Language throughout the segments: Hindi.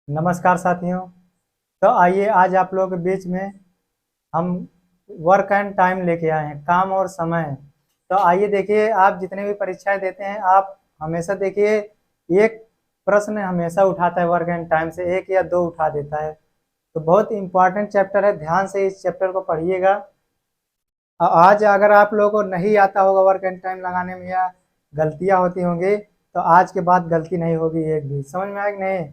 नमस्कार साथियों। तो आइए आज आप लोगों के बीच में हम वर्क एंड टाइम लेके आए हैं, काम और समय। तो आइए देखिए, आप जितने भी परीक्षाएं देते हैं आप हमेशा देखिए एक प्रश्न हमेशा उठाता है वर्क एंड टाइम से, एक या दो उठा देता है। तो बहुत इंपॉर्टेंट चैप्टर है, ध्यान से इस चैप्टर को पढ़िएगा। आज अगर आप लोगों को नहीं आता होगा वर्क एंड टाइम लगाने में या गलतियां होती होंगी, तो आज के बाद गलती नहीं होगी एक भी। समझ में आया कि नहीं?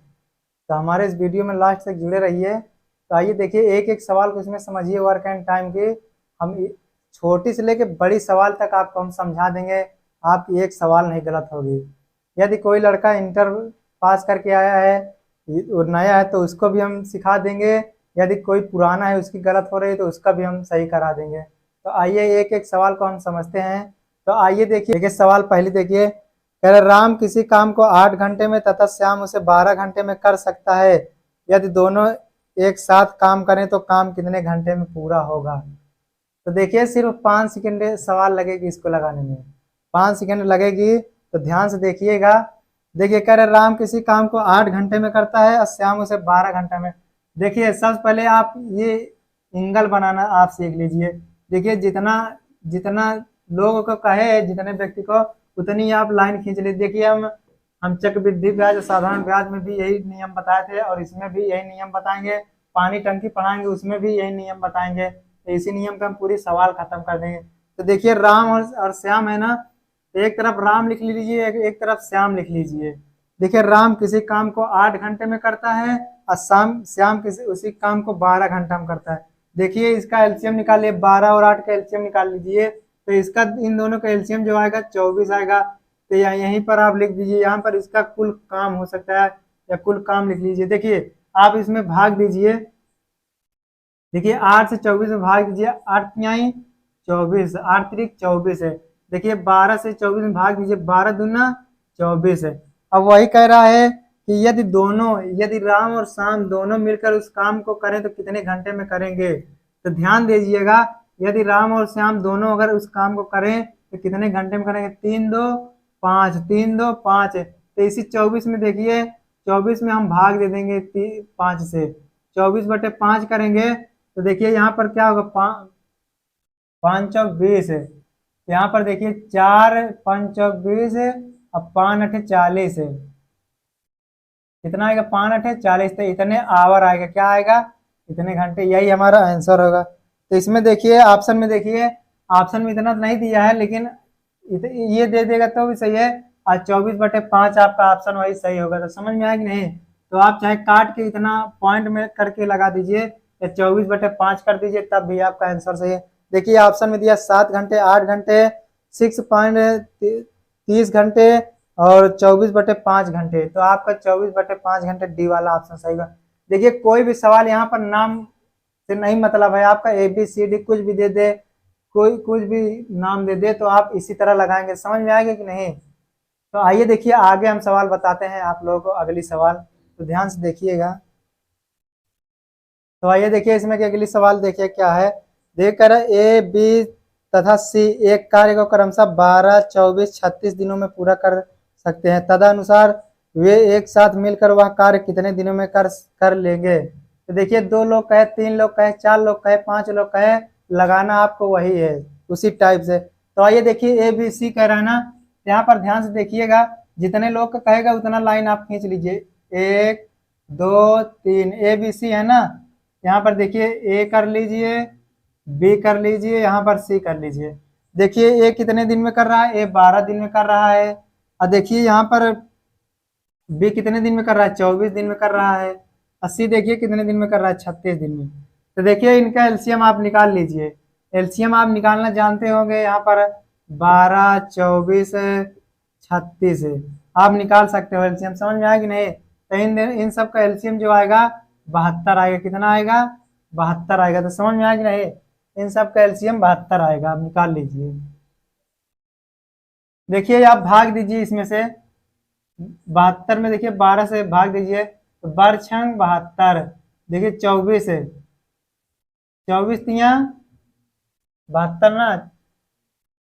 तो हमारे इस वीडियो में लास्ट तक जुड़े रहिए। तो आइए देखिए, एक एक सवाल को इसमें समझिए वर्क एंड टाइम की। हम छोटी से लेके बड़ी सवाल तक आपको हम समझा देंगे, आपकी एक सवाल नहीं गलत होगी। यदि कोई लड़का इंटर पास करके आया है, वो नया है, तो उसको भी हम सिखा देंगे। यदि कोई पुराना है, उसकी गलत हो रही है, तो उसका भी हम सही करा देंगे। तो आइए एक एक सवाल को हम समझते हैं। तो आइए देखिए सवाल पहले देखिए, कह रहे राम किसी काम को 8 घंटे में तथा श्याम उसे 12 घंटे में कर सकता है। यदि दोनों एक साथ काम करें तो काम कितने घंटे में पूरा होगा? तो देखिए सिर्फ 5 सेकंड सवाल लगेगी इसको लगाने में, 5 सेकंड लगेगी। तो ध्यान से देखिएगा। देखिए कह रहे राम किसी काम को 8 घंटे में करता है और श्याम उसे 12 घंटे में। देखिए सबसे पहले आप ये एंगल बनाना आप सीख लीजिए। देखिए जितना जितना लोगों को कहे, जितने व्यक्ति को, उतनी आप लाइन खींच लीजिए। देखिए हम चक्रवृद्धि ब्याज और साधारण ब्याज में भी यही नियम बताए थे और इसमें भी यही नियम बताएंगे। पानी टंकी पढ़ाएंगे उसमें भी यही नियम बताएंगे। तो इसी नियम पे हम पूरी सवाल खत्म कर देंगे। तो देखिए राम और श्याम है ना, तो एक तरफ राम लिख लीजिए, एक तरफ श्याम लिख लीजिए। देखिए राम किसी काम को 8 घंटे में करता है और श्याम श्याम किसी उसी काम को 12 घंटा में करता है। देखिए इसका एलसीएम निकालिए, 12 और 8 का एलसीएम निकाल लीजिए। तो इसका इन दोनों का एलसीएम जो आएगा 24 आएगा। तो यहीं पर आप लिख दीजिए, यहाँ पर इसका कुल काम हो सकता है या कुल काम लिख लीजिए। देखिए आप इसमें भाग दीजिए। देखिए 8 से 24 में भाग दीजिए, 8 तिहाई 24, 8 त्रिक 24 है। देखिए 12 से 24 में भाग दीजिए, 12 दूना 24 है। अब वही कह रहा है कि यदि राम और श्याम दोनों मिलकर उस काम को करें तो कितने घंटे में करेंगे? तो ध्यान दीजिएगा, यदि राम और श्याम दोनों अगर उस काम को करें तो कितने घंटे में करेंगे? 3 2 5, 3 2 5 है। तो इसी 24 में देखिए, 24 में हम भाग दे देंगे 5 से, 24/5 करेंगे। तो देखिए यहाँ पर क्या होगा, 5 5 चौक 20 है। यहाँ पर देखिए 4 5 चौक 20 है और 5 8 40 है। कितना आएगा? 5 8 40। तो इतने आवर आएगा, क्या आएगा? इतने घंटे, यही हमारा आंसर होगा। तो इसमें देखिए ऑप्शन में देखिए, ऑप्शन में इतना तो नहीं दिया है, लेकिन ये दे देगा तो भी सही है। और 24/5 आपका ऑप्शन वही सही होगा। तो समझ में आया कि नहीं? तो आप चाहे काट के इतना पॉइंट में करके लगा दीजिए या 24/5 कर दीजिए, तब भी आपका आंसर सही है। देखिए ऑप्शन में दिया 7 घंटे, 8 घंटे, 6.30 घंटे और 24/5 घंटे। तो आपका 24/5 घंटे डी वाला ऑप्शन सही होगा। देखिए कोई भी सवाल यहाँ पर नाम से नहीं मतलब है आपका, ABCD कुछ भी दे दे, कोई कुछ भी नाम दे दे, तो आप इसी तरह लगाएंगे। समझ में आएगा कि नहीं? तो आइए देखिए आगे हम सवाल बताते हैं आप लोगों को, अगली सवाल। तो ध्यान से देखिएगा। तो आइए देखिए इसमें की अगली सवाल देखिए क्या है। देखकर A B तथा C एक कार्य को क्रमशः 12 24 36 दिनों में पूरा कर सकते हैं। तदनुसार वे एक साथ मिलकर वह कार्य कितने दिनों में कर लेंगे? तो देखिए 2 लोग कहे, 3 लोग कहे, 4 लोग कहे, 5 लोग कहे, लगाना आपको वही है उसी टाइप से। तो आइए देखिए ABC कह रहा है ना, यहाँ पर ध्यान से देखिएगा, जितने लोग का कहेगा उतना लाइन आप खींच लीजिए। 1 2 3 ABC है ना, यहाँ पर देखिए ए कर लीजिए, बी कर लीजिए, यहाँ पर सी कर लीजिए। देखिए ए कितने दिन में कर रहा है? ए 12 दिन में कर रहा है। और देखिए यहाँ पर बी कितने दिन में कर रहा है? 24 दिन में कर रहा है। और सी देखिए कितने दिन में कर रहा है? 36 दिन में। तो देखिए इनका एलसीएम आप निकाल लीजिए। एलसीएम आप निकालना जानते होंगे, यहाँ पर 12 24 36 है। आप निकाल सकते हो एलसीएम। समझ में आया कि नहीं? तो इन सब का एलसीएम जो आएगा 72 आएगा। कितना आएगा? 72 आएगा। तो समझ में आया कि नहीं? इन सब का एलसीएम 72 आएगा, आप निकाल लीजिए। देखिए आप भाग दीजिए इसमें से, 72 में देखिए 12 से भाग दीजिए, तो 12×6 72। देखिए 24 है, 24 तिया 72 ना,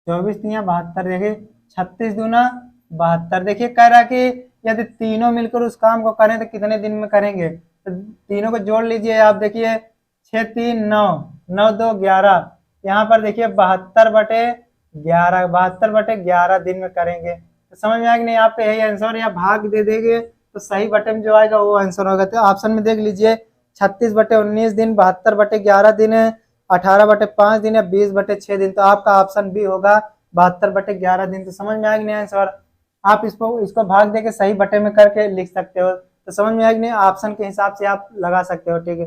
24 तिया 72। देखिए 36 दूना 72। देखिए कह रहा कि यदि तीनों मिलकर उस काम को करें तो कितने दिन में करेंगे? तो तीनों को जोड़ लीजिए आप, देखिए 6 3 9, 9 2 11, यहाँ पर देखिए 72/11, 72/11 दिन में करेंगे। तो समझ में आएगा नहीं आपको यही आंसर, या भाग दे देंगे तो सही बटे में जो आएगा वो आंसर होगा। तो ऑप्शन में देख लीजिए 36/19 दिन, 72/11 दिन, 18/5 दिन या 20/6 दिन। तो आपका ऑप्शन बी होगा 72/11 दिन। तो समझ में आएगा नहीं आंसर, आप इसको भाग दे के सही बटे में करके लिख सकते हो। तो समझ में आएगा नहीं, ऑप्शन के हिसाब से आप लगा सकते हो, ठीक है।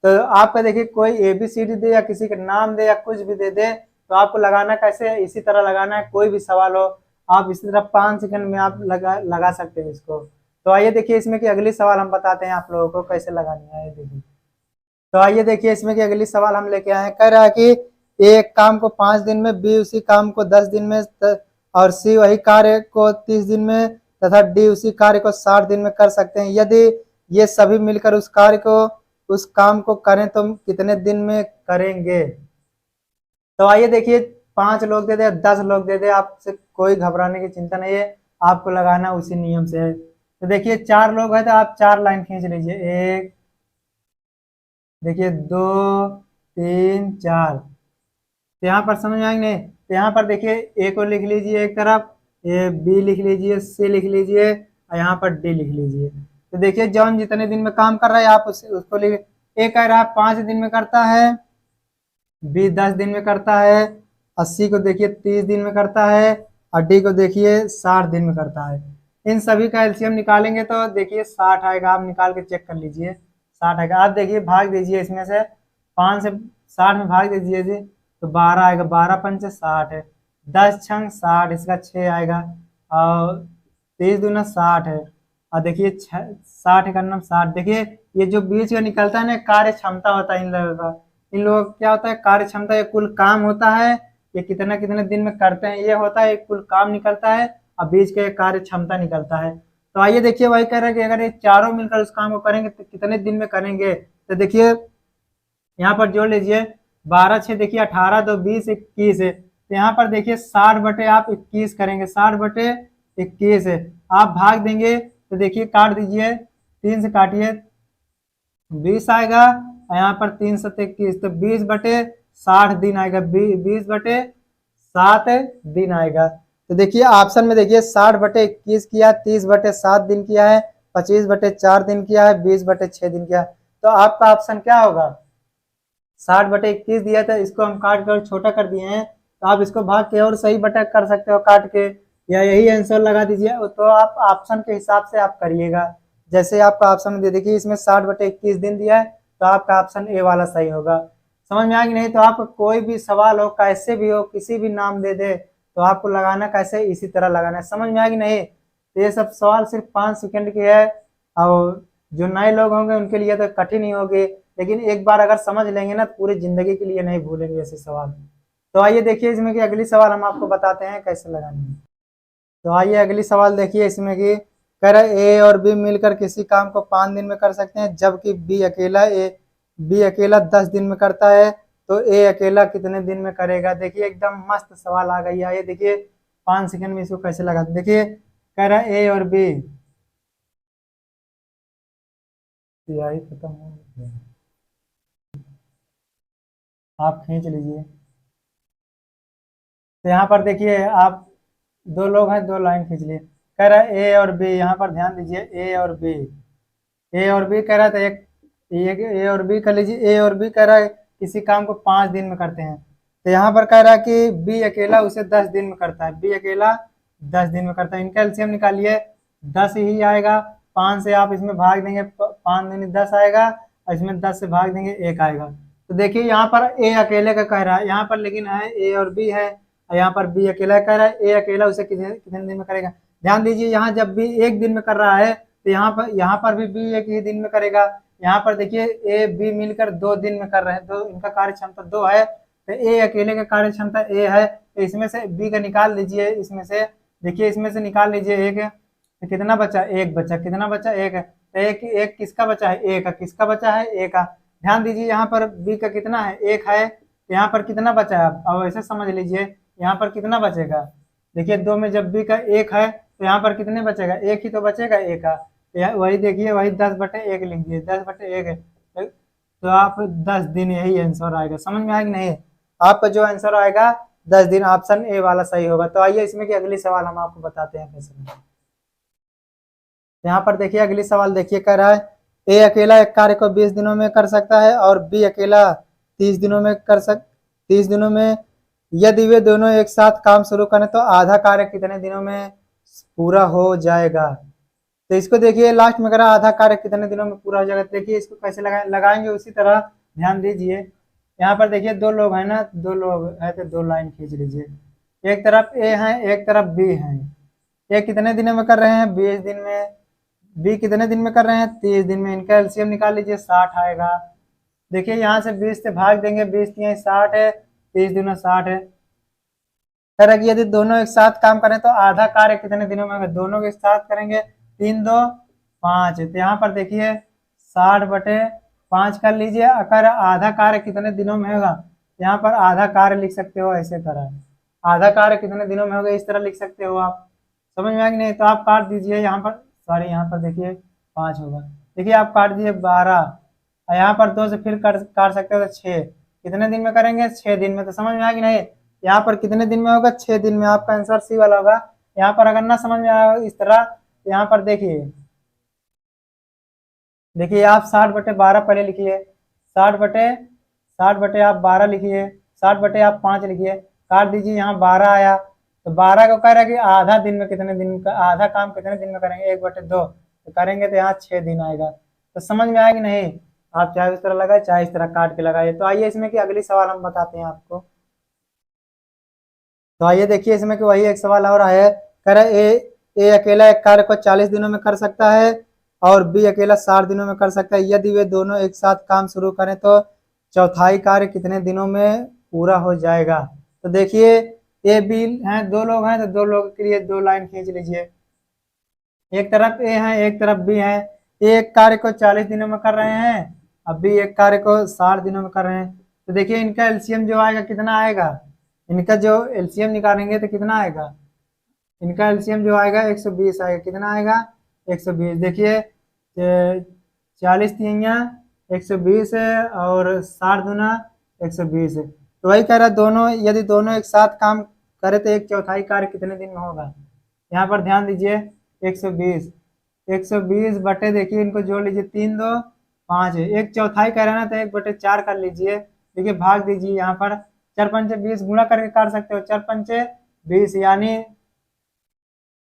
तो आपका देखिए कोई ABCD दे या किसी का नाम दे या कुछ भी दे दे, तो आपको लगाना कैसे है, इसी तरह लगाना है। कोई भी सवाल हो आप इसी तरह 5 सेकंड में आप लगा सकते हो इसको। तो आइए देखिए इसमें की अगली सवाल हम बताते हैं आप लोगों को कैसे लगानी है, देखिए। तो आइए देखिए इसमें की अगली सवाल हम लेके आए हैं। कह रहा है कि एक काम को 5 दिन में, बी उसी काम को 10 दिन में, और सी वही कार्य को 30 दिन में तथा डी उसी कार्य को 60 दिन में कर सकते हैं। यदि ये सभी मिलकर उस काम को करें तो कितने दिन में करेंगे? तो आइए देखिए 5 लोग दे दे, 10 लोग दे दे, आपसे कोई घबराने की चिंता नहीं है, आपको लगाना उसी नियम से है। तो देखिए 4 लोग हैं तो आप 4 लाइन खींच लीजिए, 1, देखिए 2 3 4। तो यहाँ पर समझ में आएंगे, तो यहाँ पर देखिए ए को लिख लीजिए एक तरफ, ए बी लिख लीजिए, सी लिख लीजिए, और यहाँ पर डी लिख लीजिए। तो देखिए जॉन जितने दिन में काम कर रहा है आप उसको लिख, ए कह रहा है 5 दिन में करता है, बी 10 दिन में करता है, 80 को देखिए 30 दिन में करता है, और डी को देखिए 60 दिन में करता है। इन सभी का एलसीएम निकालेंगे तो देखिए 60 आएगा, आप निकाल के चेक कर लीजिए 60 आएगा। आप देखिए भाग दीजिए इसमें से 5 से 60 में भाग दीजिए जी, तो 12 आएगा, 12 पंचे 60 है, 10 छंग 60, इसका 6 आएगा, और 30 दूना 60 है, और देखिए 60 का नाम 60। देखिए ये जो बीच का निकलता है ना, कार्य क्षमता होता है इन लोगों का, इन लोगों का क्या होता है कार्य क्षमता, ये कुल काम होता है, ये कितना कितने दिन में करते हैं ये होता है, एक कुल काम निकलता है, और बीच का कार्य क्षमता निकलता है। तो आइए देखिए वही कह रहे हैं कि अगर ये चारों मिलकर उस काम को करेंगे तो कितने दिन में करेंगे? तो देखिए यहाँ पर जोड़ लीजिए 12 6 देखिए 18 2 20 21 है, तो यहाँ पर देखिए 60/21 करेंगे, 60/21 है, आप भाग देंगे तो देखिए काट दीजिए, 3 से काटिए 20 आएगा, और यहाँ पर 3 7 21, तो 20/60 दिन आएगा, 20/7 दिन आएगा। तो देखिए ऑप्शन में देखिए 60/21 किया, 30/7 दिन किया है, 25/4 दिन किया है, 20/6 दिन किया है। तो आपका ऑप्शन क्या होगा? 60/21 दिया था, इसको हम काट कर छोटा कर दिए हैं, तो आप इसको भाग के और सही बटा कर सकते हो काट के, या यही आंसर लगा दीजिए। तो आप ऑप्शन के हिसाब से आप करिएगा, जैसे आपका ऑप्शन दे देखिए इसमें 60/21 दिन दिया है, तो आपका ऑप्शन ए वाला सही होगा। समझ में आएगी नहीं? तो आपको कोई भी सवाल हो, कैसे भी हो, किसी भी नाम दे दे, तो आपको लगाना कैसे, इसी तरह लगाना है। समझ में आएगी नहीं? तो ये सब सवाल सिर्फ 5 सेकंड के है, और जो नए लोग होंगे उनके लिए तो कठिन ही होगी, लेकिन एक बार अगर समझ लेंगे ना तो पूरी जिंदगी के लिए नहीं भूलेंगे ऐसे सवाल। तो आइए देखिए इसमें की अगली सवाल हम आपको बताते हैं कैसे लगानी है। तो आइए अगली सवाल देखिए इसमें की कह रहा है ए और बी मिलकर किसी काम को 5 दिन में कर सकते हैं, जबकि बी अकेला 10 दिन में करता है, तो ए अकेला कितने दिन में करेगा? देखिए एकदम मस्त सवाल आ गई है। ये देखिए 5 सेकंड में इसको कैसे लगा, देखिए कह रहा है ए और बी, यही खत्म हो गया, आप खींच लीजिए। तो यहाँ पर देखिए आप 2 लोग हैं, 2 लाइन खींच लिए। कह रहा है ए और बी, यहाँ पर ध्यान दीजिए ए और बी, ए और बी कह रहा था एक, ए और बी कर लीजिए, ए और बी कह रहा है किसी काम को 5 दिन में करते हैं, तो यहाँ पर कह रहा है कि बी अकेला उसे 10 दिन में करता है, बी अकेला 10 दिन में करता है। इनका एलसीएम निकालिए, 10 ही आएगा, 5 से आप इसमें भाग देंगे, 5 दूनी 10 आएगा, और इसमें 10 से भाग देंगे 1 आएगा। तो देखिए यहाँ पर ए अकेले का कह रहा है, यहाँ पर लेकिन है ए और बी है, और यहाँ पर बी अकेला कह रहा है, ए अकेला उसे कितने कितने दिन में करेगा? ध्यान दीजिए यहाँ जब बी 1 दिन में कर रहा है, तो यहाँ पर भी बी 1 ही दिन में करेगा। यहाँ पर देखिए ए बी मिलकर 2 दिन में कर रहे हैं, तो इनका कार्य क्षमता 2 है, तो ए अकेले का कार्य क्षमता ए है, तो इसमें से बी का निकाल लीजिए, इसमें से देखिए इसमें से निकाल लीजिए 1, तो कितना बचा? 1 बचा, कितना बचा? 1 है, तो एक किसका बचा है? ए का, किसका बचा है? ए का। ध्यान दीजिए यहाँ पर बी का कितना है? 1 है, तो यहाँ पर कितना बचा है? अब ऐसे समझ लीजिए यहाँ पर कितना बचेगा, देखिए 2 में जब बी का 1 है तो यहाँ पर कितने बचेगा, एक ही तो बचेगा, एक का तो वही देखिए, वही 10/1 लिख दिए, 10/1 है। तो आप 10 दिन, यही आंसर आएगा। समझ में आएगा कि नहीं? आपका जो आंसर आएगा 10 दिन, ऑप्शन ए वाला सही होगा। तो आइए इसमें की अगली सवाल हम आपको बताते हैं कैसे। यहाँ पर देखिए अगली सवाल देखिए, कह रहा है ए अकेला एक कार्य को 20 दिनों में कर सकता है और बी अकेला 30 दिनों में 30 दिनों में। यदि वे दोनों एक साथ काम शुरू करें तो आधा कार्य कितने दिनों में पूरा हो जाएगा। तो इसको देखिए लास्ट में करा आधा कार्य कितने दिनों में पूरा हो जाएगा। देखिए इसको कैसे लगाएंगे उसी तरह ध्यान दीजिए। यहाँ पर देखिए दो लोग हैं ना, दो लोग है तो दो लाइन खींच लीजिए। एक तरफ ए है, एक तरफ बी है। ए कितने दिनों में कर रहे हैं, 20 दिन में। बी कितने दिन में कर रहे हैं, 30 दिन में। इनका एलसीएम निकाल लीजिए, 60 आएगा। देखिए यहाँ से 20 से भाग देंगे, 20×3 60 है, 30 दूना 60 है। तरह की यदि दोनों एक साथ काम करें तो आधा कार्य कितने दिनों में होगा, दोनों के साथ करेंगे 3×2=5। तो यहाँ पर देखिए 60/5 कर लीजिए। अगर आधा कार्य कितने दिनों में होगा, यहाँ पर आधा कार्य लिख सकते हो ऐसे तरह, आधा कार्य कितने दिनों में होगा इस तरह लिख सकते हो आप। समझ में आया कि नहीं? तो आप काट दीजिए यहाँ पर, सॉरी यहाँ पर देखिए 5 होगा। देखिए आप काट दीजिए 12, और यहाँ पर 2 से फिर काट सकते हो तो 6। कितने दिन में करेंगे, 6 दिन में। तो समझ में आया कि नहीं? यहाँ पर कितने दिन में होगा, 6 दिन में। आपका आंसर सी वाला होगा। यहाँ पर अगर ना समझ में आया इस तरह, तो यहाँ पर देखिए आप 60/12 पहले लिखिए, 60/60 आप 12 लिखिए, 60/5 लिखिए, काट दीजिए। यहाँ 12 आया, तो 12 को कह रहा है कि आधा दिन में कितने दिन का, आधा काम कितने दिन में करेंगे, 1/2 तो करेंगे तो यहाँ 6 दिन आएगा। तो समझ में आएगी नहीं? आप चाहे इस तरह लगाए चाहे इस तरह काट के लगाइए। तो आइए इसमें की अगली सवाल हम बताते हैं आपको। तो आइए देखिए इसमें कि वही एक सवाल और है। कह रहा है ए अकेला एक कार्य को 40 दिनों में कर सकता है और बी अकेला 60 दिनों में कर सकता है। यदि वे दोनों एक साथ काम शुरू करें तो चौथाई कार्य कितने दिनों में पूरा हो जाएगा। तो देखिए ए बी हैं, दो लोग हैं, तो दो लोग के लिए दो लाइन खींच लीजिए। एक तरफ ए है, एक तरफ बी है। एक कार्य को 40 दिनों में कर रहे हैं, अब बी एक कार्य को 60 दिनों में कर रहे हैं। तो देखिए इनका एलसीएम जो आएगा कितना आएगा, इनका जो एलसीएम निकालेंगे तो कितना आएगा, इनका एलसीएम जो आएगा 120 आएगा। कितना आएगा, 120। देखिए 40×3 120 है और 60 दूना 120 है। तो वही कह रहा है दोनों, यदि दोनों एक साथ काम करे तो एक चौथाई कार्य कितने दिन में होगा। यहाँ पर ध्यान दीजिए 120, 120 बटे देखिए इनको जोड़ लीजिए, 3×2=5 है। एक चौथाई कह रहे हैं ना, तो 1/4 कर लीजिए। देखिए भाग दीजिए, यहाँ पर 4×5=20 गुणा करके काट सकते हो, 4×5=20 यानी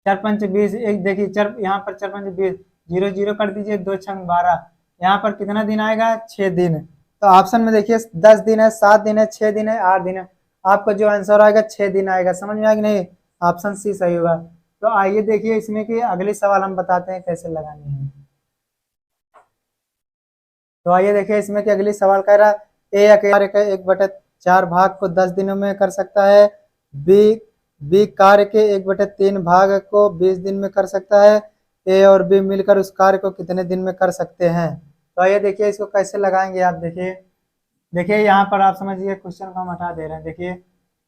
4×5=20। एक देखिए चार, यहाँ पर 4×5=20, 0 0 कर दीजिए, 2×6=12। यहाँ पर कितना दिन आएगा, 6 दिन। तो ऑप्शन में देखिए 10 दिन है, 7 दिन है, 6 दिन है, 8 दिन है। आपका जो आंसर आएगा 6 दिन आएगा। समझ में आया कि नहीं? ऑप्शन सी सही होगा। तो आइए देखिए इसमें कि अगली सवाल हम बताते हैं कैसे लगानी है। तो आइए देखिए इसमें कि अगली सवाल कह रहा है ए अकेले के 1/4 भाग को 10 दिनों में कर सकता है। बी बी कार्य के 1/3 भाग को 20 दिन में कर सकता है। ए और बी मिलकर उस कार्य को कितने दिन में कर सकते हैं। तो आइए देखिए इसको कैसे लगाएंगे। आप देखिए, देखिए यहाँ पर आप समझिए क्वेश्चन को हम हटा दे रहे हैं। देखिए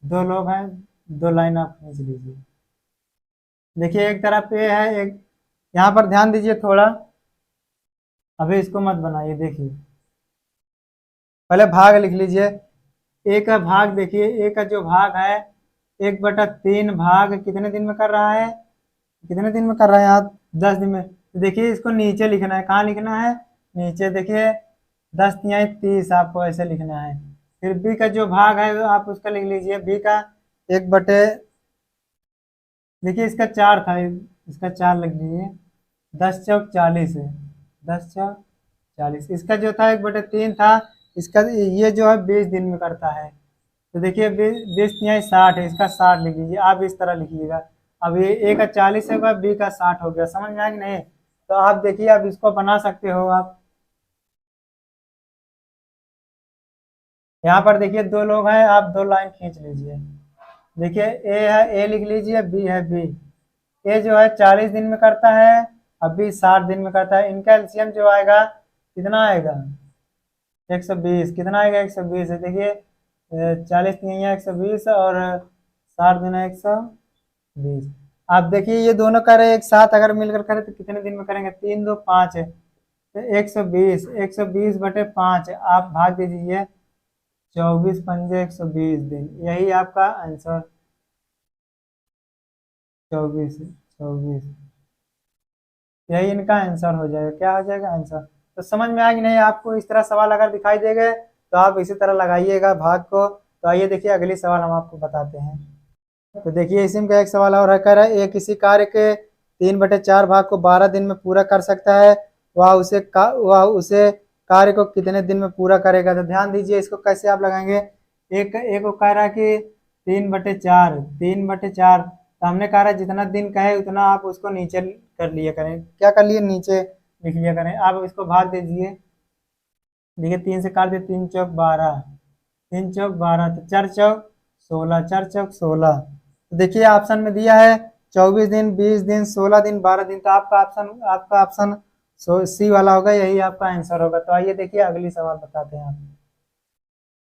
दो लोग हैं, दो लाइन आप खींच लीजिए। देखिए एक तरफ ए है, एक, यहाँ पर ध्यान दीजिए थोड़ा, अभी इसको मत बनाइए। देखिए पहले भाग लिख लीजिए। ए का भाग देखिए, ए का जो भाग है 1/3 भाग कितने दिन में कर रहा है, कितने दिन में कर रहा है आप, 10 दिन में। तो देखिए इसको नीचे लिखना है, कहाँ लिखना है, नीचे। देखिए 10×3=30 आपको ऐसे लिखना है। फिर बी का जो भाग है वो आप उसका लिख लीजिए, बी का 1/, देखिए इसका 4 था, इसका 4 लिख लीजिए, 10×4=40 है, 10×4=40। इसका जो था 1/3 था, इसका ये जो है 20 दिन में करता है। तो देखिए 20×3=60 है, इसका 60 लिख लीजिए। आप इस तरह लिखिएगा। अब ये ए का 40 होगा, बी का 60 हो गया। समझ में आया कि नहीं? तो आप देखिए आप इसको बना सकते हो। आप यहाँ पर देखिए दो लोग हैं, आप दो लाइन खींच लीजिए। देखिए ए है, ए लिख लीजिए, बी है, बी। ए जो है 40 दिन में करता है, अब बी 60 दिन में करता है। इनका एलसीएम जो आएगा कितना आएगा, 120। कितना आएगा, 120 है। देखिए 40×3=120 और 60×120। आप देखिए ये दोनों करे एक साथ अगर मिलकर करें तो कितने दिन में करेंगे, 3 2 5 है तो 120, 120/5 आप भाग दीजिए, 24 5 120 दिन, यही आपका आंसर 24 24, यही इनका आंसर हो जाएगा। क्या हो जाएगा आंसर? तो समझ में आया कि नहीं आपको? इस तरह सवाल अगर दिखाई देंगे तो आप इसी तरह लगाइएगा भाग को। तो आइए देखिए अगली सवाल हम आपको बताते हैं। तो देखिए इसी में का एक सवाल और है, कह रहा है एक किसी कार्य के 3/4 भाग को 12 दिन में पूरा कर सकता है, वह उसे कार्य को कितने दिन में पूरा करेगा? तो ध्यान दीजिए इसको कैसे आप लगाएंगे। एक एक को कह रहा है कि 3/4, 3/4, तो हमने कहा है जितना दिन कहे उतना आप उसको नीचे कर लिया करें। क्या कर लिए? नीचे लिख लिया करें। आप इसको भाग दीजिए, देखिए 3 से काट दिए, 3 चौक 12, 3 चौक 12, तो 4 चौक 16, 4 चौक 16। तो देखिए ऑप्शन में दिया है 24 दिन, 20 दिन, 16 दिन, 12 दिन, तो आपका ऑप्शन सी वाला होगा, यही आपका आंसर होगा। तो आइए देखिए अगली सवाल बताते हैं आप।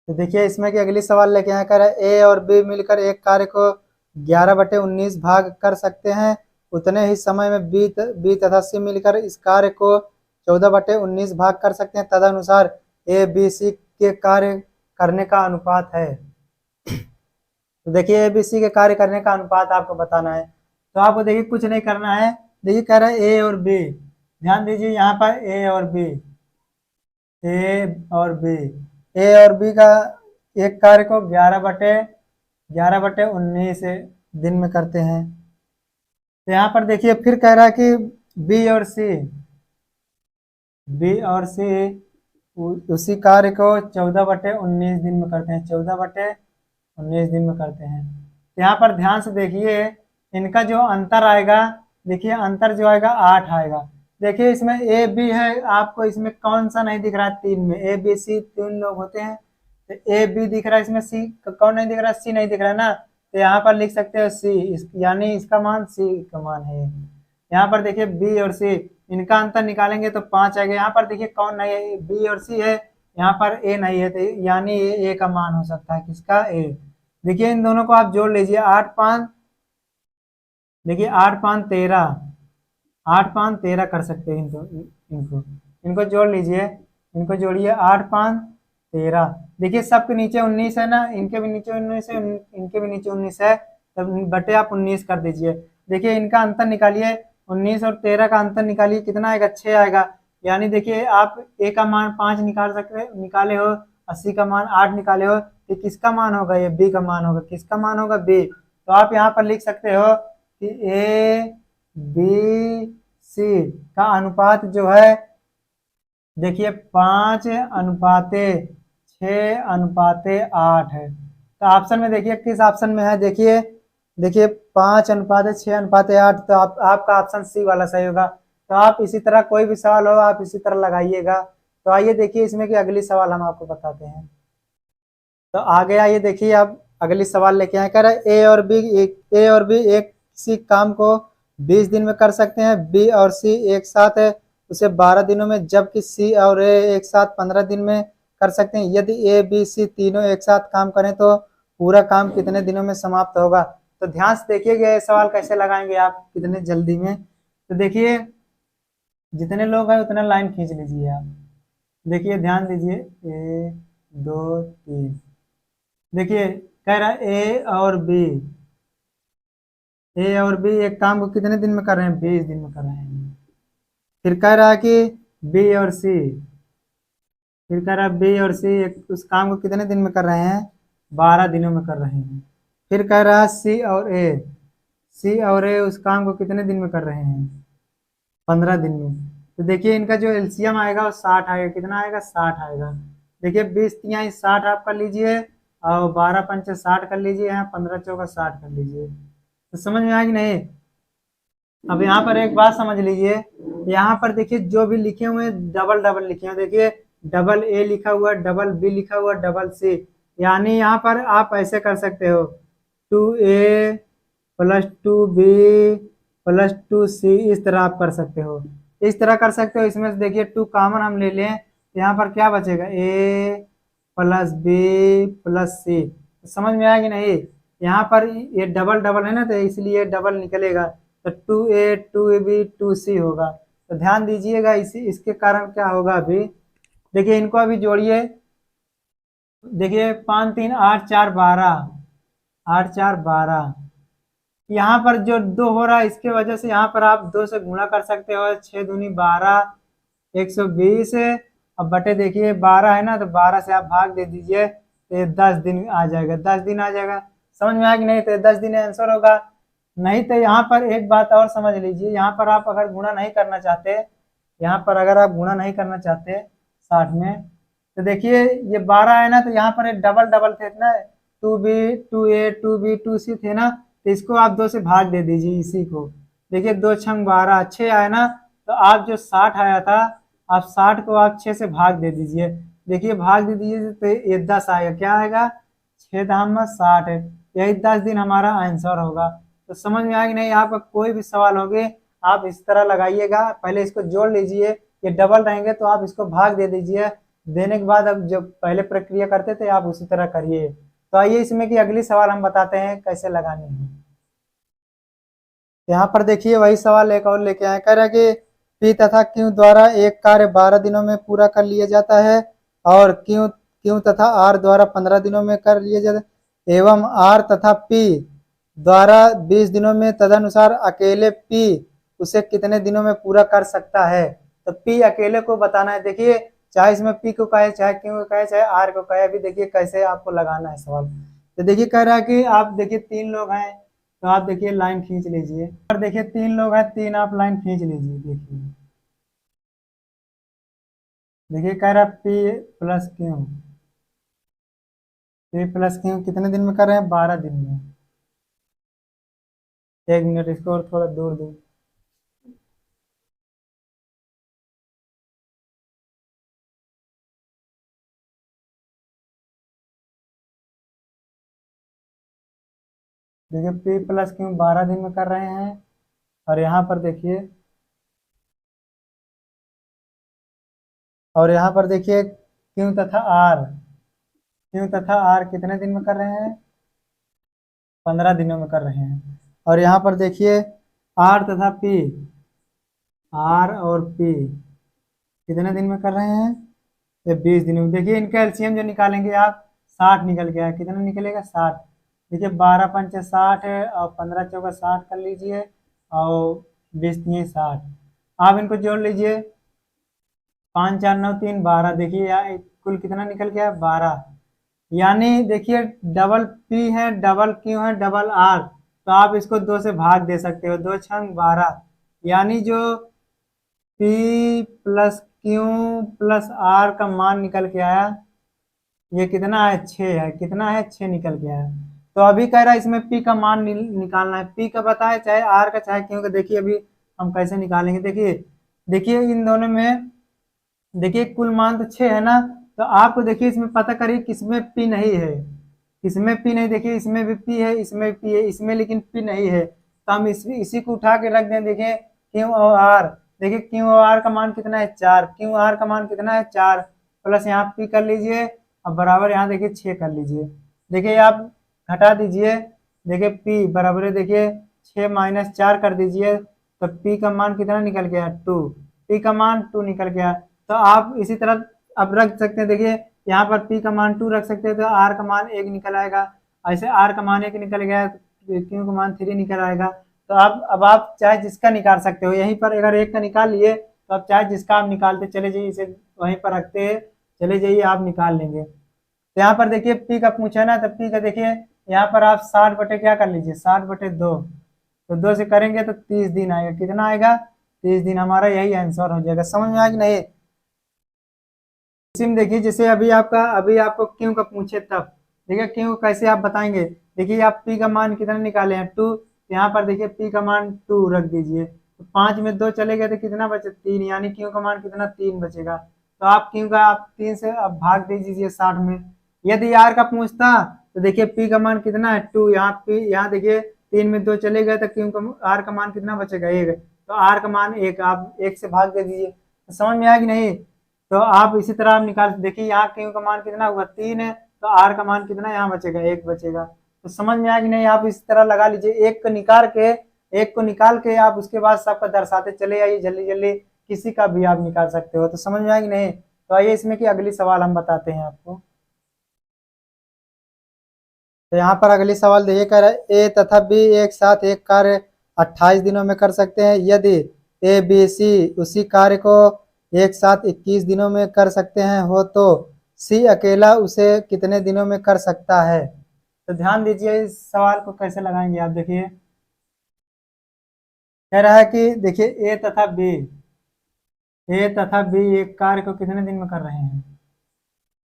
तो देखिए इसमें कि अगली सवाल लेके आया कर ए और बी मिलकर एक कार्य को 11/19 भाग कर सकते हैं, उतने ही समय में बी तथा सी मिलकर इस कार्य को 14/19 भाग कर सकते हैं, तदनुसार ए बी सी के कार्य करने का अनुपात है। तो देखिए ए बी सी के कार्य करने का अनुपात आपको बताना है। तो आपको देखिए कुछ नहीं करना है, देखिए कह रहा है ए और बी, ध्यान दीजिए यहाँ पर ए और बी, ए और बी, ए और बी का एक कार्य को 11/19 दिन में करते हैं। तो यहाँ पर देखिए फिर कह रहा है कि बी और सी, बी और सी उसी कार्य को 14/19 दिन में करते हैं, 14/19 दिन में करते हैं। तो यहाँ पर ध्यान से देखिए इनका जो अंतर आएगा, देखिए अंतर जो आएगा 8 आएगा। देखिए इसमें ए बी है, आपको इसमें कौन सा नहीं दिख रहा है? 3 में ए बी सी 3 लोग होते हैं, तो ए बी दिख रहा है, इसमें सी कौन नहीं दिख रहा है? सी नहीं दिख रहा है ना, तो यहाँ पर लिख सकते हो सी, यानी इसका मान सी का मान है। यहाँ पर देखिए बी और सी, इनका अंतर निकालेंगे तो 5 आएगा। यहाँ पर देखिए कौन नहीं है? बी और सी है, यहाँ पर ए नहीं है, तो यानी ए का मान हो सकता है, किसका? ए। देखिए इन दोनों को आप जोड़ लीजिए, 8 5, देखिए 8 5 13, 8 5 13 कर सकते हैं इनको, इनको इनको जोड़ लीजिए, इनको जोड़िए, 8 5 13। देखिए सबके नीचे 19 है ना, इनके भी नीचे 19 है, इनके भी नीचे 19 है, तब बटे आप 19 कर दीजिए। देखिए इनका अंतर निकालिए, 19 और 13 का अंतर निकालिए, कितना आएगा? 6 आएगा। यानी देखिए आप ए का मान 5 निकाले हो, 80 का मान 8 निकाले हो, तो किसका मान होगा? ये बी का मान होगा। किसका मान होगा? बी। तो आप यहाँ पर लिख सकते हो कि ए बी सी का अनुपात जो है, देखिए 5:6:8 है। तो ऑप्शन में देखिए किस ऑप्शन में है, देखिए देखिए 5:6:8, तो आपका ऑप्शन सी वाला सही होगा। तो आप इसी तरह कोई भी सवाल हो आप इसी तरह लगाइएगा। तो आइए देखिए इसमें कि अगली सवाल हम आपको बताते हैं। तो आगे आइए देखिए आप अगली सवाल लेके आए, कह रहे ए और बी एक किसी काम को 20 दिन में कर सकते हैं, बी और सी एक साथ है उसे 12 दिनों में, जबकि सी और ए एक साथ 15 दिन में कर सकते हैं। यदि ए बी सी तीनों एक साथ काम करें तो पूरा काम कितने दिनों में समाप्त होगा? तो ध्यान से देखिएगा ये सवाल कैसे लगाएंगे आप कितने जल्दी में। तो देखिए जितने लोग हैं उतना लाइन खींच लीजिए आप। देखिए ध्यान दीजिए, 1 2 3, देखिए कह रहा है ए और बी एक काम को कितने दिन में कर रहे हैं? 20 दिन में कर रहे हैं। फिर कह रहा है कि बी और सी, फिर कह रहा है बी और सी उस काम को कितने दिन में कर रहे हैं? 12 दिनों में कर रहे हैं। फिर कह रहा है सी और ए उस काम को कितने दिन में कर रहे हैं? 15 दिन में। तो देखिए इनका जो एलसीएम आएगा वो 60 आएगा। कितना आएगा? 60 आएगा। देखिए 20×3 60 आप कर लीजिए, और 12×5 60 कर लीजिए, यहाँ 15×4 60 कर लीजिए। तो समझ में आया कि नहीं? अब यहाँ पर एक बात समझ लीजिए, यहाँ पर देखिए जो भी लिखे हुए हैं डबल डबल लिखे हुए, देखिए डबल ए लिखा हुआ, डबल बी लिखा हुआ, डबल सी, यानी यहाँ पर आप ऐसे कर सकते हो 2A + 2B + 2C, इस तरह आप कर सकते हो, इस तरह कर सकते हो। इसमें से देखिए 2 कॉमन हम ले लें, यहाँ पर क्या बचेगा? A + B + C। समझ में आया कि नहीं? यहाँ पर ये डबल डबल है ना, तो इसलिए डबल निकलेगा, तो 2a 2b 2c होगा। तो ध्यान दीजिएगा, इसी इसके कारण क्या होगा अभी, देखिए इनको अभी जोड़िए। देखिए 5 3 8 4 12, 8 4 12, यहाँ पर जो 2 हो रहा है इसके वजह से यहाँ पर आप 2 से गुणा कर सकते हो, 6 दूनी 12, 120। अब बटे देखिए 12 है ना, तो 12 से आप भाग दे दीजिए, तो ये 10 दिन आ जाएगा, 10 दिन आ जाएगा। समझ में आया कि नहीं? तो 10 दिन आंसर होगा। नहीं तो यहाँ पर एक बात और समझ लीजिए, यहाँ पर आप अगर गुणा नहीं करना चाहते, यहाँ पर अगर आप गुणा नहीं करना चाहते 60 में, तो देखिए ये 12 है ना, तो यहाँ पर डबल डबल थे ना, 2b 2a 2b 2c थे ना, तो इसको आप 2 से भाग दे दीजिए इसी को। देखिए 2 छंग 12, 6 आया ना, तो आप जो 60 आया था, आप 60 को आप 6 से भाग दे दीजिए। देखिए भाग दे दीजिए तो ये 10 आएगा, क्या आएगा, 6 दाम में 60 है। यही 10 दिन हमारा आंसर होगा। तो समझ में आएगा नहीं? आपका कोई भी सवाल होगे आप इस तरह लगाइएगा, पहले इसको जोड़ लीजिए, ये डबल रहेंगे तो आप इसको भाग दे दीजिए, देने के बाद अब जो पहले प्रक्रिया करते थे आप उसी तरह करिए। तो आइए इसमें की अगली सवाल हम बताते हैं कैसे लगानी है। यहाँ पर देखिए वही सवाल एक और लेके आए, कह रहा है कि पी तथा क्यू द्वारा एक कार्य 12 दिनों में पूरा कर लिया जाता है और क्यू क्यू तथा आर द्वारा 15 दिनों में कर लिया जाता है, एवं आर तथा पी द्वारा 20 दिनों में, तदनुसार अकेले पी उसे कितने दिनों में पूरा कर सकता है। तो पी अकेले को बताना है। देखिए चाहे इसमें पी को कहे, चाहे क्यू को कहे, चाहे आर को कहे, अभी देखिए कैसे आपको लगाना है सवाल। तो देखिए कह रहा है कि आप देखिए 3 लोग हैं, तो आप देखिए लाइन खींच लीजिए, और देखिए 3 लोग हैं, 3 आप लाइन खींच लीजिए। देखिए देखिए कह रहा है P plus Q, P plus Q कितने दिन में कर रहे हैं, 12 दिन में। 1 मिनट इसको और थोड़ा दूर दूर। देखिए पी प्लस क्यू 12 दिन में कर रहे हैं, और यहाँ पर देखिए, और यहाँ पर देखिए क्यू तथा आर, क्यू तथा आर कितने दिन में कर रहे हैं, 15 दिनों में कर रहे हैं। और यहाँ पर देखिए आर तथा पी, आर और पी कितने दिन में कर रहे हैं, ये 20 दिनों में। देखिए इनका एलसीएम जो निकालेंगे आप, 60 निकल गया, कितना निकलेगा, 60। देखिए 12 पंचे 60 है, और 15 चौका 60 कर लीजिए, और 20 तिये 60। आप इनको जोड़ लीजिए, 5 4 9 3 12। देखिए यहाँ कुल कितना निकल गया, 12। यानी देखिए डबल पी है, डबल क्यू है, डबल आर, तो आप इसको 2 से भाग दे सकते हो, 2 छंग 12। यानी जो P plus Q plus R का मान निकल के आया, ये कितना है, 6 है, कितना है, 6 निकल के आया। तो अभी कह रहा है इसमें पी का मान निकालना है, पी का बताए चाहे आर का चाहे क्यू का। देखिए अभी हम कैसे निकालेंगे, देखिए देखिए इन दोनों में देखिए कुल मान तो 6 है ना, तो आपको देखिए इसमें पता करिए किसमें पी नहीं है, किसमें पी नहीं। देखिए इसमें भी पी है, इसमें पी है, इसमें लेकिन पी नहीं है, तो हम इसी को उठा के रख दें। देखिए क्यू और आर, देखिए क्यू और आर का मान कितना है, 4, क्यू आर का मान कितना है, 4, प्लस यहाँ पी कर लीजिए, अब बराबर यहाँ देखिए 6 कर लीजिए। देखिए आप घटा दीजिए, देखिए पी बराबर है, देखिए 6 माइनस 4 कर दीजिए, तो पी का मान कितना निकल गया, 2, पी का मान 2 निकल गया। तो आप इसी तरह अब रख सकते हैं, देखिए यहाँ पर पी का मान 2 रख सकते हैं, तो आर का मान 1 निकल आएगा। ऐसे आर का मान 1 निकल गया तो क्यू का मान 3 निकल आएगा। तो आप अब आप चाहे जिसका निकाल सकते हो, यहीं पर अगर 1 का निकाल लिए तो आप चाहे जिसका आप निकालते चले जाइए, इसे वहीं पर रखते चले जाइए, आप निकाल लेंगे। तो यहाँ पर देखिए पी का पूछा ना, तो पी का देखिए यहाँ पर आप 60 बटे क्या कर लीजिए, 60 बटे 2, तो 2 से करेंगे तो 30 दिन आएगा, कितना आएगा, 30 दिन। हमारा यही आंसर हो जाएगा। समझ में आया कि नहीं? इसी में देखिए जैसे अभी आपको क्यों का पूछे तब देखिए क्यों कैसे आप बताएंगे। देखिए आप पी का मान कितना निकाले हैं, 2, यहाँ पर देखिए पी का मान 2 रख दीजिए, तो 5 में 2 चले गए तो कितना बचे, 3, यानी क्यों का मान कितना, 3 बचेगा। तो आप क्यों का आप 3 से अब भाग दे दीजिए 60 में। यदि आर का पूछता तो देखिए पी का मान कितना है, 2, यहाँ देखिए 3 में 2 चले गए तो क्यों का आर का मान कितना बचेगा, 1, तो आर का मान 1, आप 1 से भाग दे दीजिए। तो समझ में आया कि नहीं? तो आप इसी तरह आप निकाल, देखिए यहाँ क्यू का मान कितना हुआ, 3 है, तो आर का मान कितना यहाँ बचेगा, 1 बचेगा। तो समझ में आया कि नहीं? आप इस तरह लगा लीजिए, एक को निकाल के आप उसके बाद सबका दर्शाते चले आइए जल्दी जल्दी, किसी का भी आप निकाल सकते हो। तो समझ में आया कि नहीं? तो आइए इसमें की अगली सवाल हम बताते हैं आपको। तो यहाँ पर अगली सवाल देखिए, कह रहा है ए तथा बी एक साथ एक कार्य 28 दिनों में कर सकते हैं। यदि ए बी सी उसी कार्य को एक साथ 21 दिनों में कर सकते हैं हो तो सी अकेला उसे कितने दिनों में कर सकता है? तो ध्यान दीजिए, इस सवाल को कैसे लगाएंगे आप देखिए। कह रहा है कि देखिए ए तथा बी एक कार्य को कितने दिन में कर रहे हैं?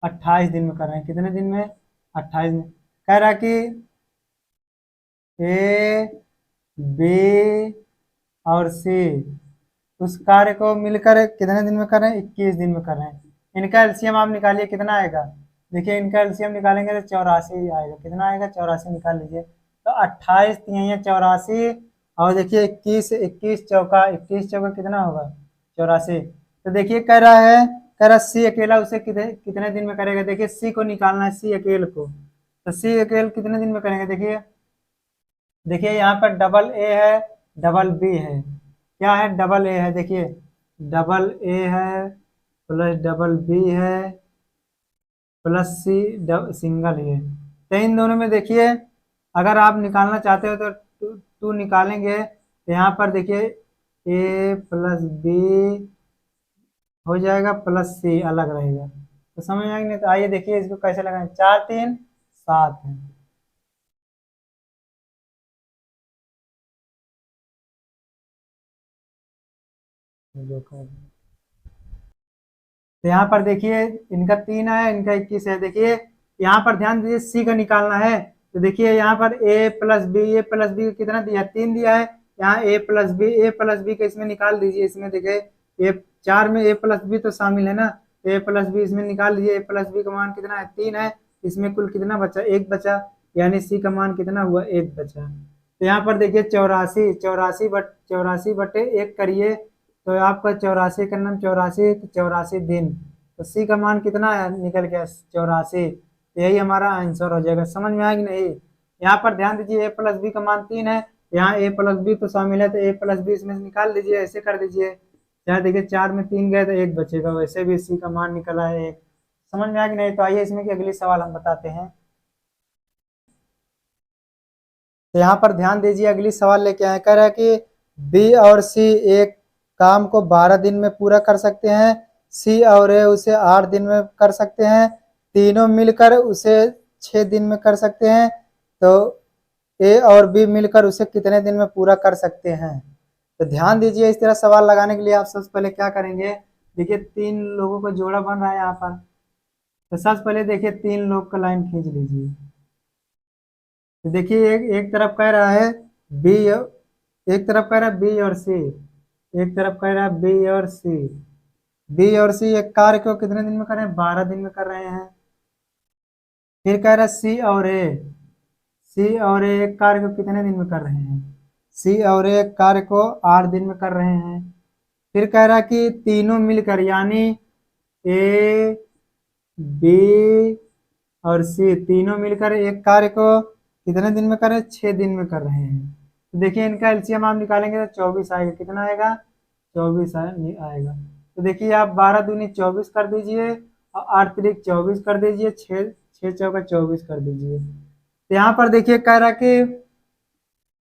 28 दिन में कर रहे हैं। कितने दिन में? 28 दिन। कह रहा है कि ए बी और सी उस कार्य को मिलकर कितने दिन में कर रहे हैं? 21 दिन में कर रहे हैं। इनका एलसीएम आप निकालिए, कितना आएगा? देखिए इनका एलसीएम निकालेंगे तो 84 आएगा। कितना आएगा? 84 निकाल लीजिए। तो 28 तिहैया 84, और देखिए 21 21 चौका, 21 चौका कितना होगा? 84। तो देखिए कह रहा सी अकेला उसे कितने कितने दिन में करेगा। देखिए सी को निकालना है, सी अकेले को। तो सी अकेले कितने दिन में करेंगे? देखिए देखिए यहाँ पर डबल ए है, डबल बी है। क्या है? डबल ए है। देखिए डबल ए है प्लस डबल बी है प्लस सी सिंगल ए। तो इन दोनों में देखिए अगर आप निकालना चाहते हो तो टू निकालेंगे, तो यहाँ पर देखिए ए प्लस बी हो जाएगा प्लस सी अलग रहेगा। तो समझ में आएगी नहीं? तो आइए देखिए इसको कैसे लगाएं। 4 3 7 है। जो कर तो यहाँ पर देखिए इनका 3 है, इनका 21 है। देखिए यहाँ पर ध्यान दीजिए, सी का निकालना है। तो देखिए यहाँ पर ए प्लस बी कितना दिया है? 3 दिया है। यहाँ ए प्लस बी का इसमें निकाल दीजिए। इसमें देखिए ए 4 में ए प्लस बी तो शामिल है ना, ए प्लस बी इसमें निकाल दीजिए। ए प्लस बी का मान कितना है? 3 है। इसमें कुल कितना बचा? 1 बचा, यानी सी का मान कितना हुआ? 1 बचा। तो यहाँ पर देखिए 84 बटे 1 करिए, तो आपका 84 का नाम 84, तो 84 दिन। तो सी का मान कितना है? निकल गया 84। यही हमारा आंसर हो जाएगा। समझ में आया कि नहीं? यहाँ पर ध्यान दीजिए, ए प्लस बी का मान 3 है। यहाँ ए प्लस बी तो शामिल है, तो ए प्लस बी इसमें से निकाल दीजिए, ऐसे कर दीजिए। चाहे देखिए 4 में 3 गए तो 1 बचेगा, वैसे भी सी का मान निकला है 1। समझ में आया कि नहीं? तो आइए इसमें की अगली सवाल हम बताते हैं। तो यहाँ पर ध्यान दीजिए, अगली सवाल लेके आए। कह रहा है कि बी और सी एक काम को 12 दिन में पूरा कर सकते हैं। सी और ए उसे 8 दिन में कर सकते हैं। तीनों मिलकर उसे 6 दिन में कर सकते हैं। तो ए और बी मिलकर उसे कितने दिन में पूरा कर सकते हैं? तो ध्यान दीजिए, इस तरह सवाल लगाने के लिए आप सबसे पहले क्या करेंगे? देखिए 3 लोगों का जोड़ा बन रहा है यहाँ पर। तो सबसे पहले देखिए 3 लोग का लाइन खींच लीजिए। तो देखिए एक तरफ कह रहा है बी, एक तरफ कह रहा है बी और सी, एक तरफ कह रहा है बी और सी। बी और सी एक कार्य को कितने दिन में कर रहे हैं? 12 दिन में कर रहे हैं। फिर कह रहा है सी और ए एक कार्य को कितने दिन में कर रहे हैं? सी और ए एक कार्य को 8 दिन में कर रहे हैं। फिर कह रहा है कि तीनों मिलकर, यानी ए बी और सी तीनों मिलकर एक कार्य को कितने दिन में कर रहे हैं? 6 दिन में कर रहे हैं। तो देखिए इनका एलसीएम आप निकालेंगे तो 24 आएगा। कितना आएगा? 24 आएगा। तो देखिए आप 12 दूनी 24 कर दीजिए, और 8 तिरिक 24 कर दीजिए, 6 6 चौका 24 कर दीजिए। तो यहाँ पर देखिए कह रहा कि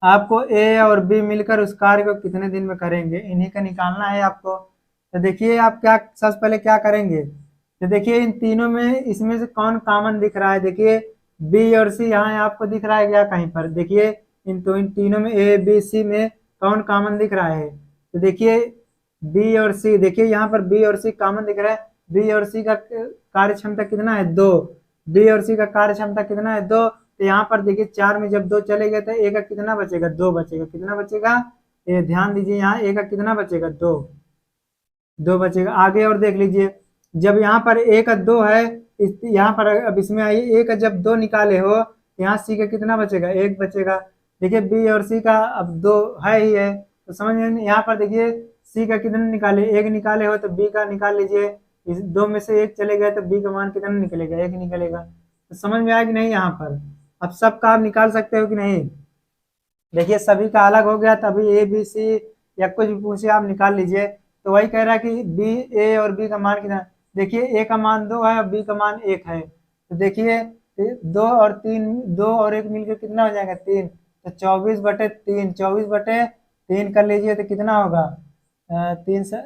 आपको ए और बी मिलकर उस कार्य को कितने दिन में करेंगे, इन्हीं का निकालना है आपको। तो देखिए आप क्या सबसे पहले क्या करेंगे? तो देखिए इन तीनों में इसमें से कौन कॉमन दिख रहा है? देखिए बी और सी यहाँ आपको दिख रहा है क्या कहीं पर? देखिए इन तीनों में ए बी सी में कौन कॉमन दिख रहा है? तो देखिए बी और सी, देखिए यहाँ पर बी और सी कॉमन दिख रहा है। बी और सी का कार्य क्षमता कितना है? 2। बी और सी का कार्य क्षमता कितना है? 2। तो यहाँ पर देखिए 4 में जब 2 चले गए तो ए का कितना बचेगा? 2 बचेगा। कितना बचेगा? ये ध्यान दीजिए, यहाँ ए का कितना बचेगा? 2 बचेगा। आगे और देख लीजिए, जब यहाँ पर ए का 2 है, यहाँ पर अब इसमें आइए, ए का जब 2 निकाले हो, यहाँ सी का कितना बचेगा? 1 बचेगा। देखिए बी और सी का अब 2 है ही है, तो समझ में यहाँ पर देखिए सी का कितना निकाले? 1 निकाले हो, तो बी का निकाल लीजिए। इस 2 में से 1 चले गए तो बी का मान कितना निकलेगा? 1 निकलेगा। तो समझ में आया कि नहीं यहाँ पर? अब सबका आप निकाल सकते हो कि नहीं? देखिए सभी का अलग हो गया, तभी ए बी सी या कुछ भी पूछे आप निकाल लीजिए। तो वही कह रहा है कि बी, ए और बी का मान कितना। देखिए ए का मान 2 है और बी का मान 1 है। तो देखिए 2 और 3, 2 और 1 मिलकर कितना हो जाएगा? 3। तो 24/3, 24/3 कर लीजिए तो कितना होगा? 3 से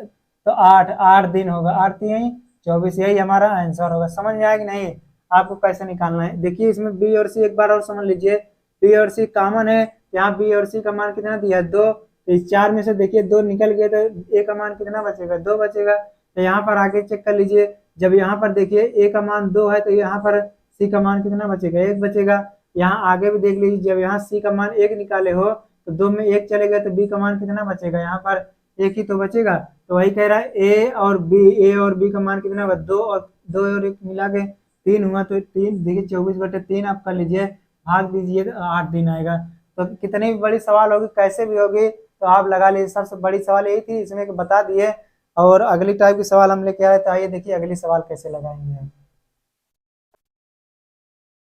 तो 8, 8 दिन होगा, 8 3 24, यही हमारा आंसर होगा। समझ में आया कि नहीं? आपको कैसे निकालना है देखिए, इसमें बी और सी एक बार और समझ लीजिए। बी और सी कॉमन है, यहाँ बी और सी का मान कितना दिया है? 2। तो इस 4 में से देखिए 2 निकल गए तो ए का मान कितना बचेगा? 2 बचेगा। तो यहाँ पर आगे चेक कर लीजिए, जब यहाँ पर देखिए ए का मान 2 है तो यहाँ पर सी का मान कितना बचेगा? 1 बचेगा। यहाँ आगे भी देख लीजिए, जब यहाँ सी का मान 1 निकाले हो तो 2 में 1 चलेगा तो बी का मान कितना बचेगा? यहाँ पर 1 ही तो बचेगा। तो वही कह रहा है ए और बी का मान कितना होगा? 2 और 1 मिला के 3 हुआ। तो 3 देखिए 24/3 आप कर लीजिए, भाग दीजिए तो 8 दिन आएगा। तो कितनी भी बड़ी सवाल होगी, कैसे भी होगी, तो आप लगा लीजिए। सबसे बड़ी सवाल यही थी, इसमें बता दिए। और अगली टाइप की सवाल हम लेके आए, तो आइए देखिए अगली सवाल कैसे लगाएंगे हम।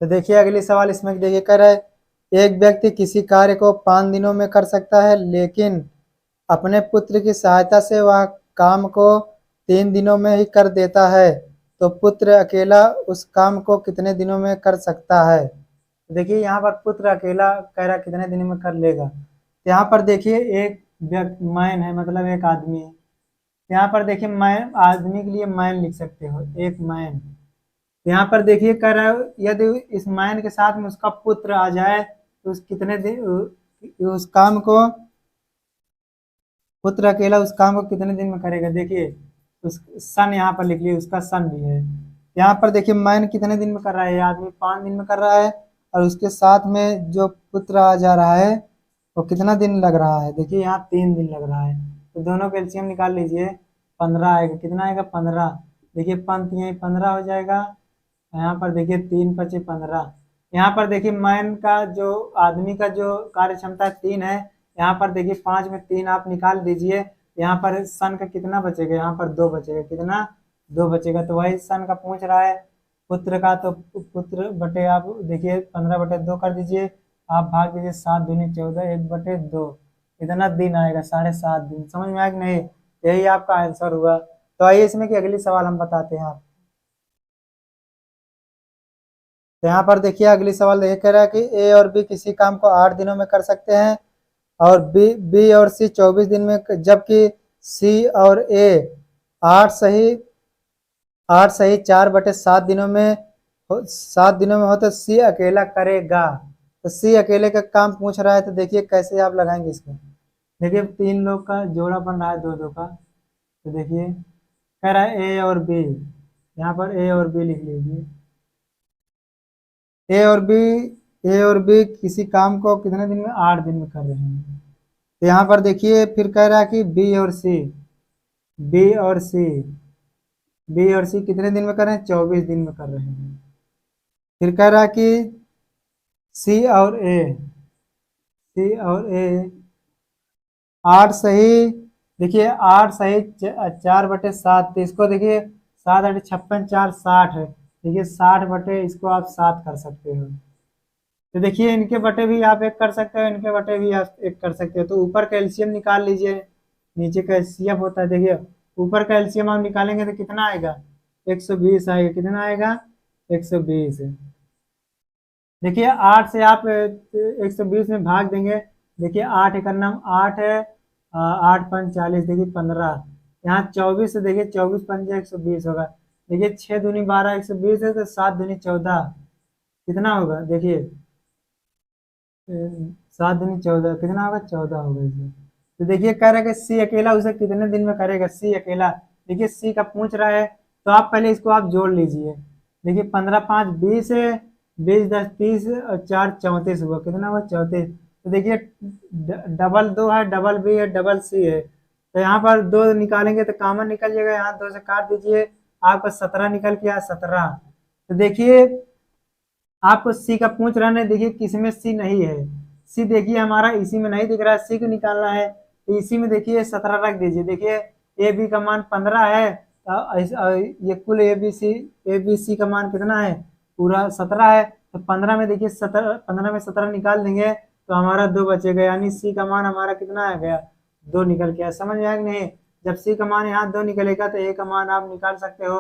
तो देखिए अगली सवाल इसमें देखिए कह रहा है, एक व्यक्ति किसी कार्य को 5 दिनों में कर सकता है, लेकिन अपने पुत्र की सहायता से वह काम को 3 दिनों में ही कर देता है, तो पुत्र अकेला उस काम को कितने दिनों में कर सकता है? देखिए यहाँ पर पुत्र अकेला कह रहा कितने दिन में कर लेगा। तो यहाँ पर देखिए एक व्यक्ति मैन है, मतलब एक आदमी है। यहाँ पर देखिए मैन, आदमी के लिए मैन लिख सकते हो, एक मैन। यहाँ पर देखिए कह रहा है, यदि इस मैन के साथ में उसका पुत्र आ जाए तो उस कितने दिन उस काम को, पुत्र अकेला उस काम को कितने दिन में करेगा? देखिए उस सन यहाँ पर लिख लिया, उसका सन भी है। यहाँ पर देखिए मैन कितने दिन में कर रहा है? ये आदमी 5 दिन में कर रहा है, और उसके साथ में जो पुत्र आ जा रहा है वो कितना दिन लग रहा है? देखिए यहाँ 3 दिन लग रहा है। तो दोनों का एलसीएम निकाल लीजिए, 15 आएगा। कितना आएगा? 15। देखिए पंत यही 15 हो जाएगा। यहाँ पर देखिए 3 × 5 = 15। यहाँ पर देखिए मैन का जो, आदमी का जो कार्य क्षमता 3 है, यहाँ पर देखिए 5 में 3 आप निकाल दीजिए। यहाँ पर सन का कितना बचेगा? यहाँ पर 2 बचेगा। कितना? 2 बचेगा। तो वही सन का पूछ रहा है, पुत्र का। तो पुत्र बटे आप देखिए 15/2 कर दीजिए, आप भाग दीजिए 7 दूनी 14, 1/2। इतना दिन आएगा, 7.5 दिन। समझ में आया कि नहीं? यही आपका आंसर हुआ। तो आइए इसमें की अगली सवाल हम बताते हैं आप। तो यहाँ पर देखिए अगली सवाल ये कह रहा है कि ए और बी किसी काम को 8 दिनों में कर सकते हैं, और बी और सी 24 दिन में, जबकि सी और ए 8 सही 4/7 दिनों में 7 दिनों में हो, तो सी अकेला करेगा। तो सी अकेले का काम पूछ रहा है, तो देखिए कैसे आप लगाएंगे इसको। देखिए 3 लोग का जोड़ा बन रहा है, 2 2 का। तो देखिए कह रहा है ए और बी, यहाँ पर ए और बी लिख लीजिए। ए और बी ए और बी किसी काम को कितने दिन में? 8 दिन में कर रहे हैं। तो यहाँ पर देखिए फिर कह रहा है कि बी और सी कितने दिन में कर रहे हैं? 24 दिन में कर रहे हैं। फिर कह रहा है कि सी और ए 8 सही, देखिए 8 सही 4/7। तो इसको देखिए 7×8 = 56, 4 60 है। देखिए 60 बटे इसको आप 7 कर सकते हो। तो देखिए इनके बटे भी आप 1 कर सकते हो, इनके बटे भी आप 1 कर सकते हो। तो ऊपर का एलसीएम निकाल लीजिए, नीचे का एचसीएफ होता है। देखिए ऊपर का एलसीएम आप निकालेंगे तो कितना आएगा? 120 आएगा। कितना आएगा? 120। देखिए 8 से आप 120 में भाग देंगे। देखिए 8 एक नाम 8 है, 8 × 5 = 40। देखिए 15, यहाँ 24 से देखिए 24 पंजे 120 होगा। देखिए 6 दूनी 12, 120 है, तो 7 दूनी 14 कितना होगा? देखिए 7 दूनी 14 कितना होगा? 14 होगा इसमें। तो देखिए कह रहा है कि सी अकेला उसे कितने दिन में करेगा? सी अकेला, देखिए सी का पूछ रहा है, तो आप पहले इसको आप जोड़ लीजिए। देखिए 15 × 5 = 20 है, 20 × 10 = 30 और 4 = 34 हुआ। कितना हुआ? 34। तो देखिए डबल 2 है, डबल बी है, डबल सी है। तो यहाँ पर 2 निकालेंगे तो कॉमन निकल जाएगा, यहाँ 2 से काट दीजिए, आपका 17 निकल के आया, 17। तो देखिए आपको सी का पूछ रहा है, देखिए किसमें सी नहीं है। सी देखिए हमारा इसी में नहीं दिख रहा है, सी को निकालना है। तो इसी में देखिए 17 रख दीजिए। देखिए ए बी का मान 15 है, तो ये कुल ए बी सी का मान कितना है? पूरा 17 है। तो 15 में देखिए 15 में 17 निकाल देंगे तो हमारा 2 बचेगा, यानी सी का मान हमारा कितना आ गया, 2 निकल के आया। समझ में आया कि नहीं? जब सी का मान यहाँ 2 निकलेगा तो ए का मान आप निकाल सकते हो,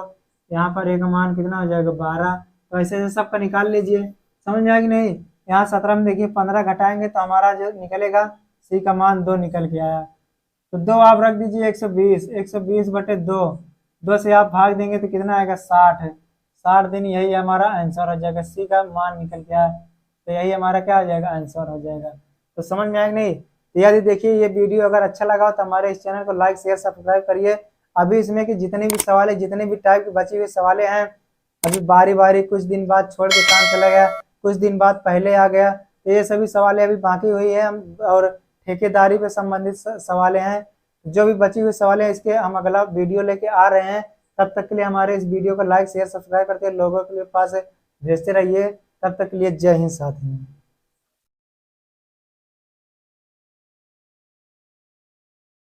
यहाँ पर ए का मान कितना हो जाएगा 12। तो ऐसे ऐसे सबका निकाल लीजिए। समझ में आया कि नहीं? यहाँ 17 में देखिए 15 घटाएंगे तो हमारा जो निकलेगा सी का मान 2 निकल के आया। तो 2 आप रख दीजिए, 120, 120 बटे 2, 2 से आप भाग देंगे तो कितना आएगा 60 है। 60 दिन, यही हमारा आंसर हो जाएगा, सी का मान निकल के आया। तो यही हमारा क्या हो जाएगा, आंसर हो जाएगा। तो समझ में आया कि नहीं? तो यदि देखिए ये वीडियो अगर अच्छा लगा हो तो हमारे इस चैनल को लाइक शेयर सब्सक्राइब करिए। अभी इसमें कि जितने भी सवाल है, जितने भी टाइप के बचे हुए सवाल हैं, अभी बारी बारी कुछ दिन बाद छोड़ के काम चला गया, कुछ दिन बाद पहले आ गया, तो ये सभी सवालें अभी बाकी हुई है। और ठेकेदारी पे संबंधित सवालें हैं, जो भी बची हुई सवालें इसके हम अगला वीडियो लेके आ रहे हैं। तब तक के लिए हमारे इस वीडियो को लाइक शेयर सब्सक्राइब करके लोगों के पास भेजते रहिए। तब तक के लिए जय हिंद साथियों।